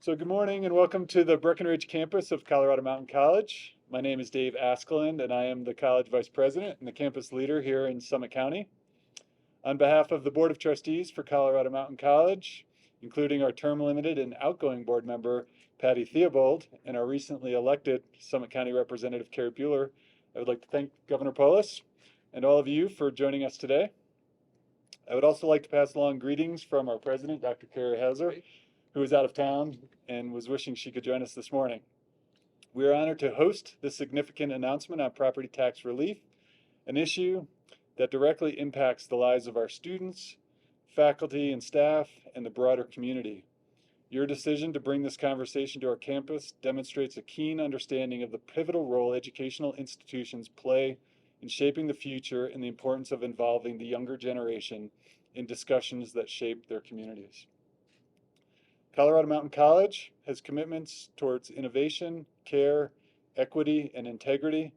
So good morning and welcome to the Breckenridge campus of Colorado Mountain College. My name is Dave Askeland and I am the college vice president and the campus leader here in Summit County. On behalf of the Board of Trustees for Colorado Mountain College, including our term limited and outgoing board member, Patty Theobald, and our recently elected Summit County Representative, Carrie Bueller, I would like to thank Governor Polis and all of you for joining us today. I would also like to pass along greetings from our president, Dr. Carrie Hauser, who is out of town and was wishing she could join us this morning. We are honored to host this significant announcement on property tax relief, an issue that directly impacts the lives of our students, faculty and staff, and the broader community. Your decision to bring this conversation to our campus demonstrates a keen understanding of the pivotal role educational institutions play in shaping the future and the importance of involving the younger generation in discussions that shape their communities. Colorado Mountain College has commitments towards innovation, care, equity, and integrity,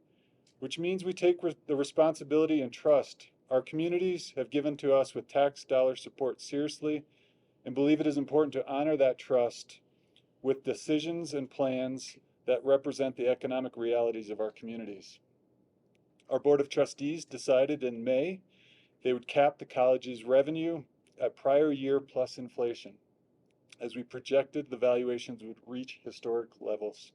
which means we take the responsibility and trust our communities have given to us with tax dollar support seriously and believe it is important to honor that trust with decisions and plans that represent the economic realities of our communities. Our Board of Trustees decided in May they would cap the college's revenue at prior year plus inflation, as we projected the valuations would reach historic levels.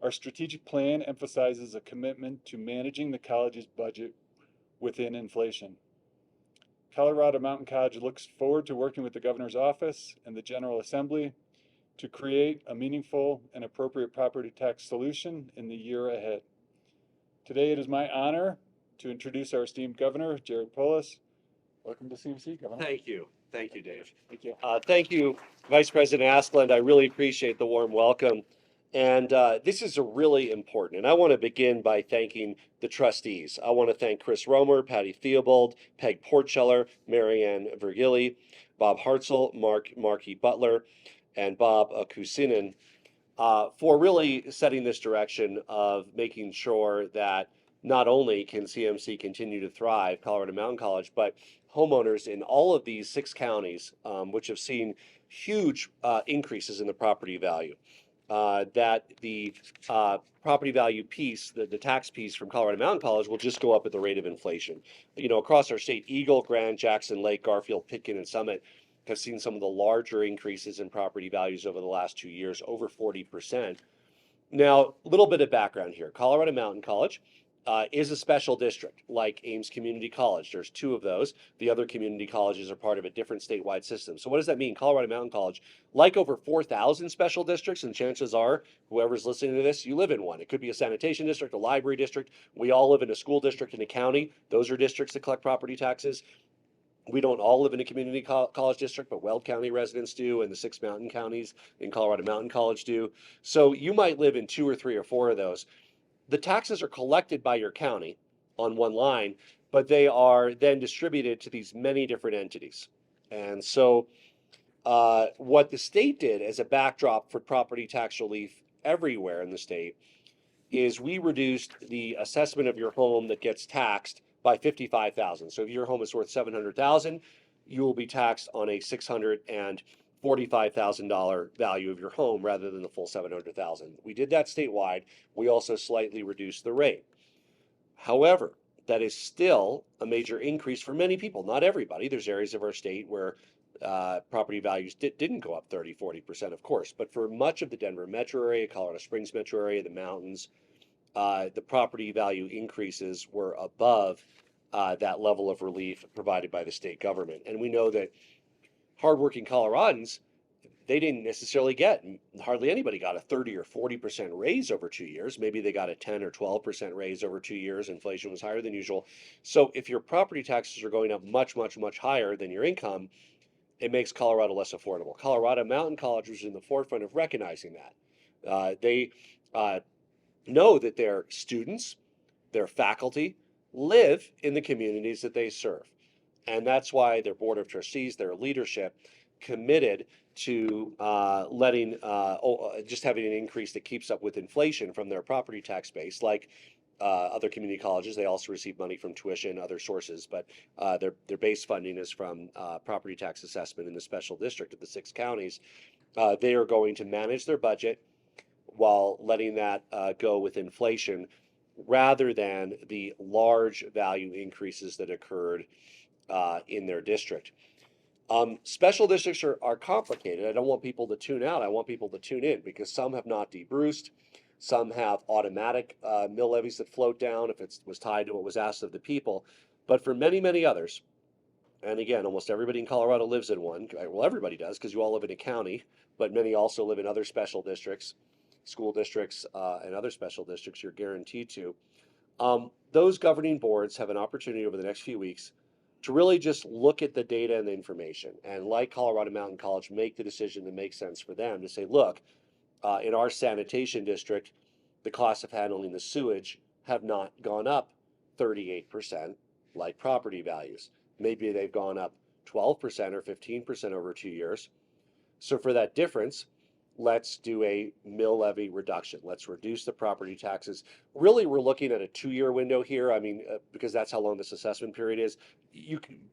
Our strategic plan emphasizes a commitment to managing the college's budget within inflation. Colorado Mountain College looks forward to working with the Governor's Office and the General Assembly to create a meaningful and appropriate property tax solution in the year ahead. Today it is my honor to introduce our esteemed Governor, Jared Polis. Welcome to CMC, Governor. Thank you. Thank you, Dave. Thank you. Thank you, Vice President Askeland. I really appreciate the warm welcome. And this is a really important, and I want to begin by thanking the trustees. I want to thank Chris Romer, Patty Theobald, Peg Portscheller, Marianne Vergili, Bob Hartzell, Marky Butler, and Bob Kusinin for really setting this direction of making sure that not only can CMC continue to thrive, Colorado Mountain College, but homeowners in all of these 6 counties, which have seen huge increases in the property value, that the property value piece, the tax piece from Colorado Mountain College will just go up at the rate of inflation. You know, across our state, Eagle, Grand, Jackson Lake, Garfield, Pitkin, and Summit have seen some of the larger increases in property values over the last 2 years, over 40%. Now, a little bit of background here. Colorado Mountain College is a special district like Ames Community College. There's 2 of those. The other community colleges are part of a different statewide system. So what does that mean? Colorado Mountain College, like over 4,000 special districts, and chances are, whoever's listening to this, you live in one. It could be a sanitation district, a library district. We all live in a school district in a county. Those are districts that collect property taxes. We don't all live in a community college district, but Weld County residents do, and the 6 mountain counties in Colorado Mountain College do. So you might live in 2 or 3 or 4 of those. The taxes are collected by your county on one line, but they are then distributed to these many different entities. And so what the state did as a backdrop for property tax relief everywhere in the state is we reduced the assessment of your home that gets taxed by 55,000. So if your home is worth 700,000, you will be taxed on a $645,000 value of your home rather than the full 700,000. We did that statewide. We also slightly reduced the rate. However, that is still a major increase for many people, not everybody. There's areas of our state where property values didn't go up 30, 40%, of course. But for much of the Denver metro area, Colorado Springs metro area, the mountains, the property value increases were above that level of relief provided by the state government. And we know that hardworking Coloradans, they didn't necessarily get, hardly anybody got a 30 or 40% raise over 2 years. Maybe they got a 10 or 12% raise over 2 years. Inflation was higher than usual. So if your property taxes are going up much, much, much higher than your income, it makes Colorado less affordable. Colorado Mountain College was in the forefront of recognizing that. They know that their students, their faculty, live in the communities that they serve. And that's why their board of trustees, their leadership, committed to just having an increase that keeps up with inflation from their property tax base. Like other community colleges, they also receive money from tuition, other sources, but their base funding is from property tax assessment in the special district of the 6 counties. They are going to manage their budget while letting that go with inflation rather than the large value increases that occurred in their district. Special districts are complicated. I don't want people to tune out. I want people to tune in because some have not debruced. Some have automatic mill levies that float down if it was tied to what was asked of the people. But for many, many others, and again, almost everybody in Colorado lives in one. Well, everybody does because you all live in a county, but many also live in other special districts, school districts, and other special districts you're guaranteed to. Those governing boards have an opportunity over the next few weeks to really just look at the data and the information and, like Colorado Mountain College, make the decision that makes sense for them to say, look, in our sanitation district, the costs of handling the sewage have not gone up 38% like property values. Maybe they've gone up 12% or 15% over 2 years. So for that difference, let's do a mill levy reduction. Let's reduce the property taxes. Really, we're looking at a 2-year window here. I mean, because that's how long this assessment period is.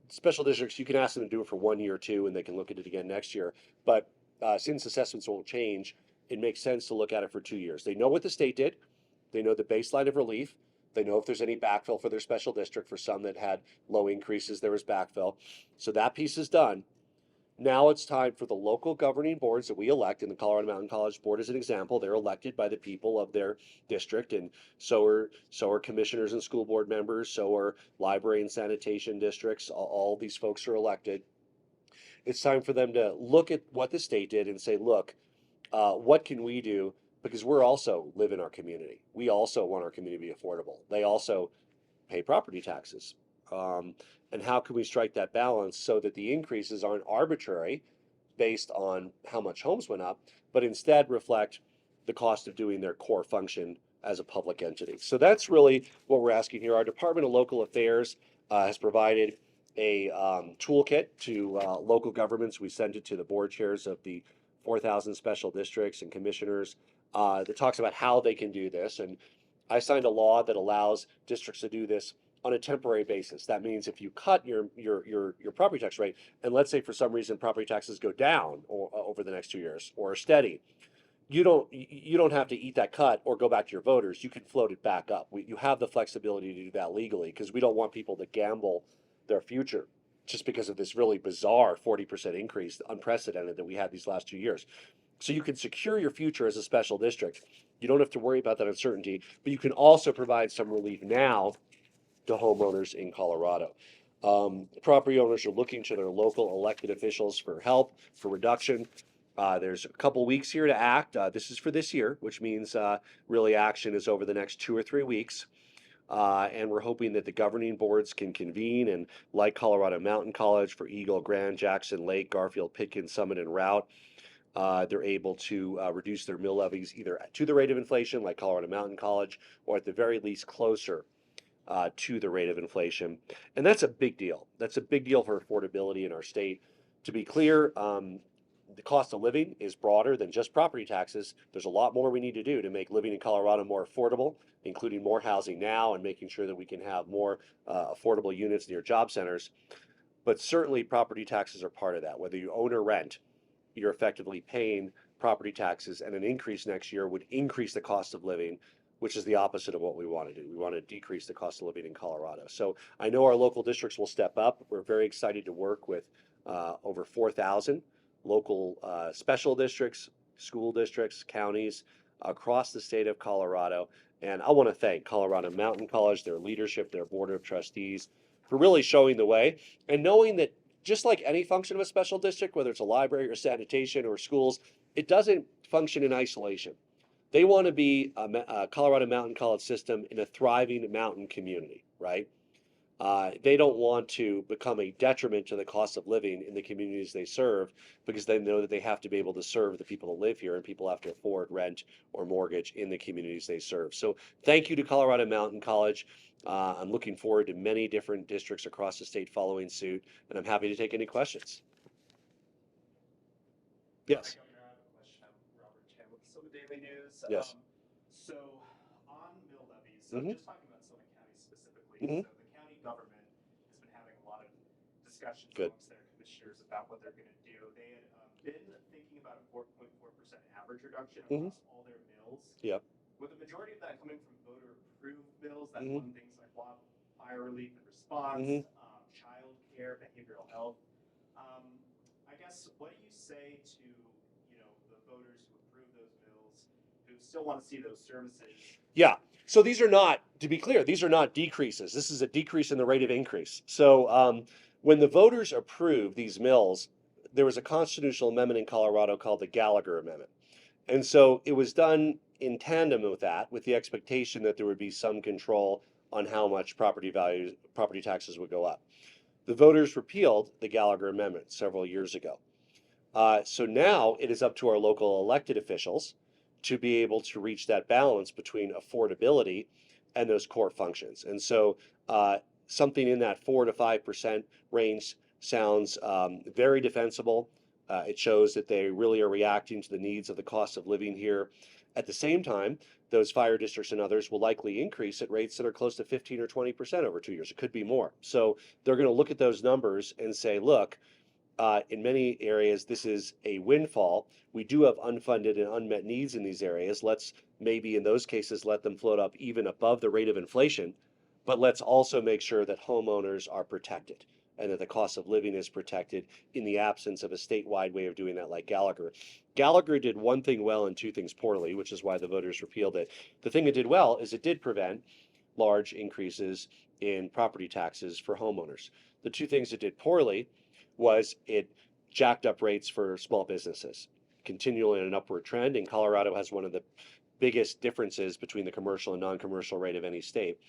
Special districts, you can ask them to do it for 1 year or two, and they can look at it again next year. But since assessments won't change, it makes sense to look at it for 2 years. They know what the state did. They know the baseline of relief. They know if there's any backfill for their special district. For some that had low increases, there was backfill. So that piece is done. Now it's time for the local governing boards that we elect, and the Colorado Mountain College Board is an example. They're elected by the people of their district, and so are commissioners and school board members, so are library and sanitation districts. All these folks are elected. It's time for them to look at what the state did and say, look, what can we do? Because we're also live in our community. We also want our community to be affordable. They also pay property taxes. And how can we strike that balance so that the increases aren't arbitrary based on how much homes went up, but instead reflect the cost of doing their core function as a public entity? So that's really what we're asking here. Our Department of Local Affairs has provided a toolkit to local governments. We sent it to the board chairs of the 4,000 special districts and commissioners that talks about how they can do this. And I signed a law that allows districts to do this on a temporary basis. That means if you cut your property tax rate, and let's say for some reason property taxes go down over the next 2 years or are steady, you don't have to eat that cut or go back to your voters. You can float it back up. You have the flexibility to do that legally because we don't want people to gamble their future just because of this really bizarre 40% increase, unprecedented, that we had these last 2 years. So you can secure your future as a special district. You don't have to worry about that uncertainty, but you can also provide some relief now to homeowners in Colorado. Property owners are looking to their local elected officials for help, for reduction. There's a couple weeks here to act. This is for this year, which means really action is over the next 2 or 3 weeks. And we're hoping that the governing boards can convene and, like Colorado Mountain College for Eagle, Grand, Jackson, Lake, Garfield, Pitkin, Summit, and Route, they're able to reduce their mill levies either to the rate of inflation, like Colorado Mountain College, or at the very least closer to the rate of inflation. And that's a big deal. That's a big deal for affordability in our state. To be clear, the cost of living is broader than just property taxes. There's a lot more we need to do to make living in Colorado more affordable, including more housing now and making sure that we can have more affordable units near job centers. But certainly property taxes are part of that. Whether you own or rent, you're effectively paying property taxes, and an increase next year would increase the cost of living, which is the opposite of what we want to do. We want to decrease the cost of living in Colorado. So I know our local districts will step up. We're very excited to work with over 4,000 local special districts, school districts, counties across the state of Colorado. And I want to thank Colorado Mountain College, their leadership, their board of trustees, for really showing the way and knowing that just like any function of a special district, whether it's a library or sanitation or schools, it doesn't function in isolation. They want to be a Colorado Mountain College system in a thriving mountain community, right? They don't want to become a detriment to the cost of living in the communities they serve because they know that they have to be able to serve the people that live here, and people have to afford rent or mortgage in the communities they serve. So thank you to Colorado Mountain College. I'm looking forward to many different districts across the state following suit, and I'm happy to take any questions. Yes. Governor, I have a question. I'm Robert Chan with the Summit Daily News. Yes. So on mill levies, Mhm. just talking about Summit County specifically, Mhm. so the county government has been having a lot of discussions Good. amongst their commissioners about what they're going to do. They had been thinking about a 4.4% average reduction Mhm. across all their mills. Yep. With the majority of that coming from voter-approved bills that Mhm. fund things like fire relief and response, Mhm. child care, behavioral health. Um, I guess, what do you say to, the voters who approve those bills, who still want to see those services? Yeah. So these are not, to be clear, these are not decreases. This is a decrease in the rate of increase. So when the voters approved these mills, there was a constitutional amendment in Colorado called the Gallagher Amendment. And so it was done in tandem with that, with the expectation that there would be some control on how much property taxes would go up. The voters repealed the Gallagher Amendment several years ago. So now it is up to our local elected officials to be able to reach that balance between affordability and those core functions. And so something in that 4 to 5% range sounds very defensible. It shows that they really are reacting to the needs of the cost of living here. At the same time, those fire districts and others will likely increase at rates that are close to 15 or 20% over 2 years. It could be more. So they're going to look at those numbers and say, look, in many areas, this is a windfall. We do have unfunded and unmet needs in these areas. Let's maybe in those cases let them float up even above the rate of inflation, but let's also make sure that homeowners are protected and that the cost of living is protected in the absence of a statewide way of doing that like Gallagher. Gallagher did one thing well and two things poorly, which is why the voters repealed it. The thing it did well is it did prevent large increases in property taxes for homeowners. The two things it did poorly was it jacked up rates for small businesses, continually in an upward trend. And Colorado has one of the biggest differences between the commercial and non-commercial rate of any state.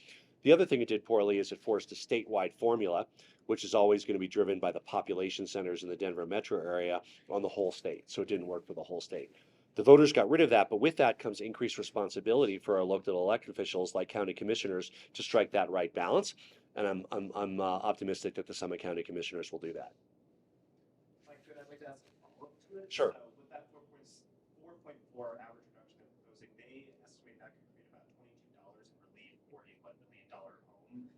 The other thing it did poorly is it forced a statewide formula, which is always going to be driven by the population centers in the Denver metro area on the whole state. So it didn't work for the whole state. The voters got rid of that, but with that comes increased responsibility for our local elected officials like county commissioners to strike that right balance. And I'm optimistic that the Summit County commissioners will do that. If I could, I'd like to ask a follow-up to it. Sure. So with that 4.4 average reduction they're proposing, they estimate that could create about $22 in relief for a $1 million home.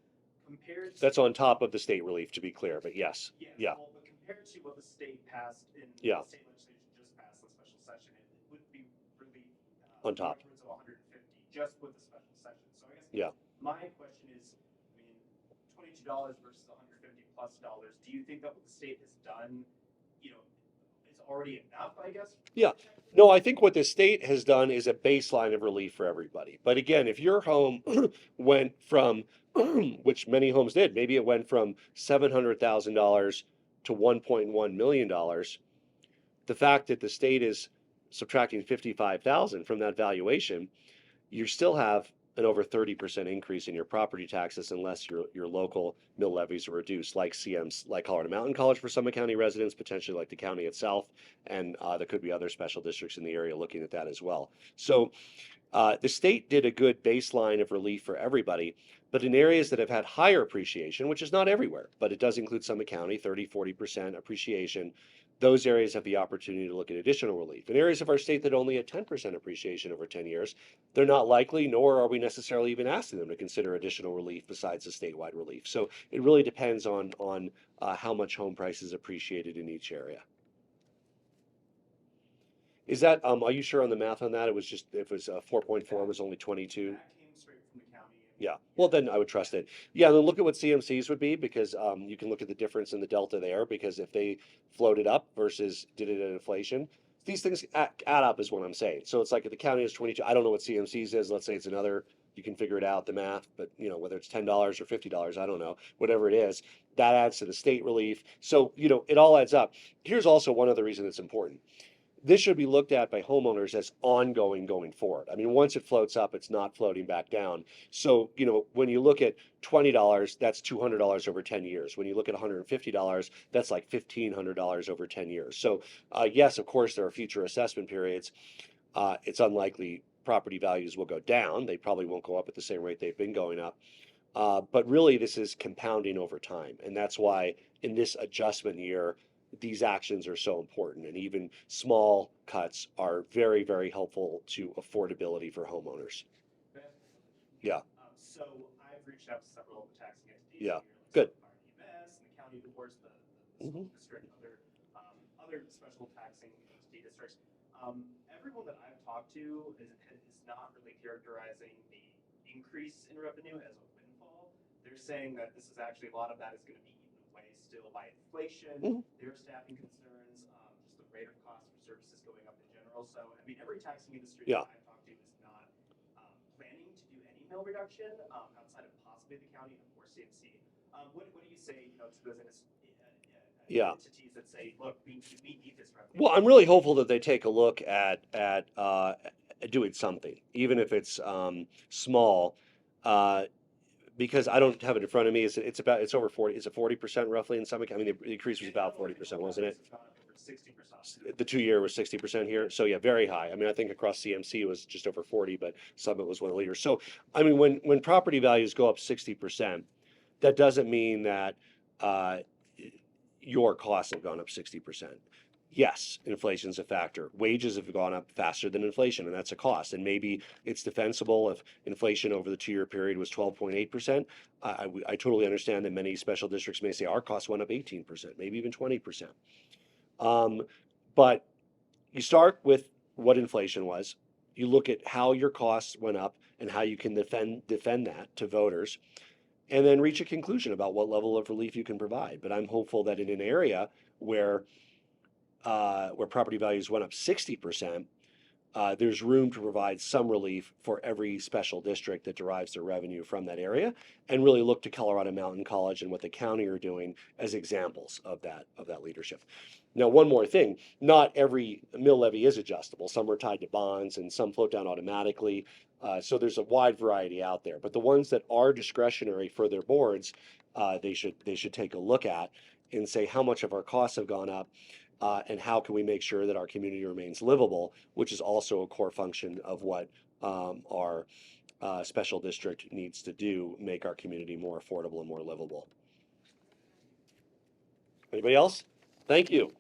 Compared to, That's on top of the state relief, to be clear, but yes. Yeah. well, but compared to what the state passed in Yeah. the state legislation just passed in the special session, it would be really On top. upwards of 150 just with the special session. So I guess Yeah. my question is, I mean, $22 versus $150+. Do you think that what the state has done, is already enough? I guess. Yeah. No, I think what the state has done is a baseline of relief for everybody. But again, if your home went from, which many homes did, maybe it went from $700,000 to $1.1 million, the fact that the state is subtracting 55,000 from that valuation, you still have an over 30% increase in your property taxes unless your local mill levies are reduced, like like Colorado Mountain College for Summit County residents, potentially like the county itself, and there could be other special districts in the area looking at that as well. So the state did a good baseline of relief for everybody, but in areas that have had higher appreciation, which is not everywhere, but it does include Summit County, 30–40% appreciation, those areas have the opportunity to look at additional relief. In areas of our state that only had 10% appreciation over 10 years, they're not likely, nor are we necessarily even asking them to consider additional relief besides the statewide relief. So it really depends on how much home prices appreciated in each area. Is that, are you sure on the math on that? It was just, if it was 4.4, it was only 22? That came straight from the county. Yeah, well, then I would trust it. Yeah, then look at what CMCs would be, because you can look at the difference in the delta there, because if they floated up versus did it at inflation, these things add up is what I'm saying. So it's like if the county is 22, I don't know what CMCs is, let's say it's another, you can figure it out, the math, but whether it's $10 or $50, I don't know, whatever it is, that adds to the state relief. So, it all adds up. Here's also one other reason it's important. This should be looked at by homeowners as ongoing going forward. I mean, once it floats up, it's not floating back down. So, when you look at $20, that's $200 over 10 years. When you look at $150, that's like $1,500 over 10 years. So, yes, of course, there are future assessment periods. It's unlikely property values will go down. They probably won't go up at the same rate they've been going up. But really, this is compounding over time. And that's why in this adjustment year, these actions are so important, and even small cuts are very, very helpful to affordability for homeowners. Yeah. So I've reached out to several of the taxing entities. Yeah. Here, like Good. Fire EMS and the county, of course, the Mhm. school district, other special taxing entities, districts. Everyone that I've talked to is not really characterizing the increase in revenue as a windfall. They're saying that this is actually, a lot of that is going to be eaten away still by inflation, their staffing concerns, just the rate of cost for services going up in general. So, I mean, every taxing industry Yeah. that I've talked to is not planning to do any mill reduction outside of possibly the county or CMC. What do you say, to those Yeah. entities that say, look, we need this revenue? Well, I'm really hopeful that they take a look at doing something, even if it's small, because I don't have it in front of me. It's over 40. Is it 40% roughly in some? I mean, the increase was about 40%, wasn't it? 60%. The 2 year was 60% here. So yeah, very high. I mean, I think across CMC it was just over 40, but Summit was one of the leaders. So I mean, when property values go up 60%, that doesn't mean that your costs have gone up 60%. Yes, inflation's a factor. Wages have gone up faster than inflation, and that's a cost. And maybe it's defensible if inflation over the 2 year period was 12.8%. I totally understand that many special districts may say our costs went up 18%, maybe even 20%. But you start with what inflation was. You look at how your costs went up and how you can defend that to voters, and then reach a conclusion about what level of relief you can provide. But I'm hopeful that in an area where property values went up 60%, there's room to provide some relief for every special district that derives their revenue from that area, and really look to Colorado Mountain College and what the county are doing as examples of that leadership. Now, one more thing, not every mill levy is adjustable. Some are tied to bonds and some float down automatically. So there's a wide variety out there, but the ones that are discretionary for their boards, they should take a look at and say how much of our costs have gone up, and how can we make sure that our community remains livable, which is also a core function of what our special district needs to do, make our community more affordable and more livable. Anybody else? Thank you.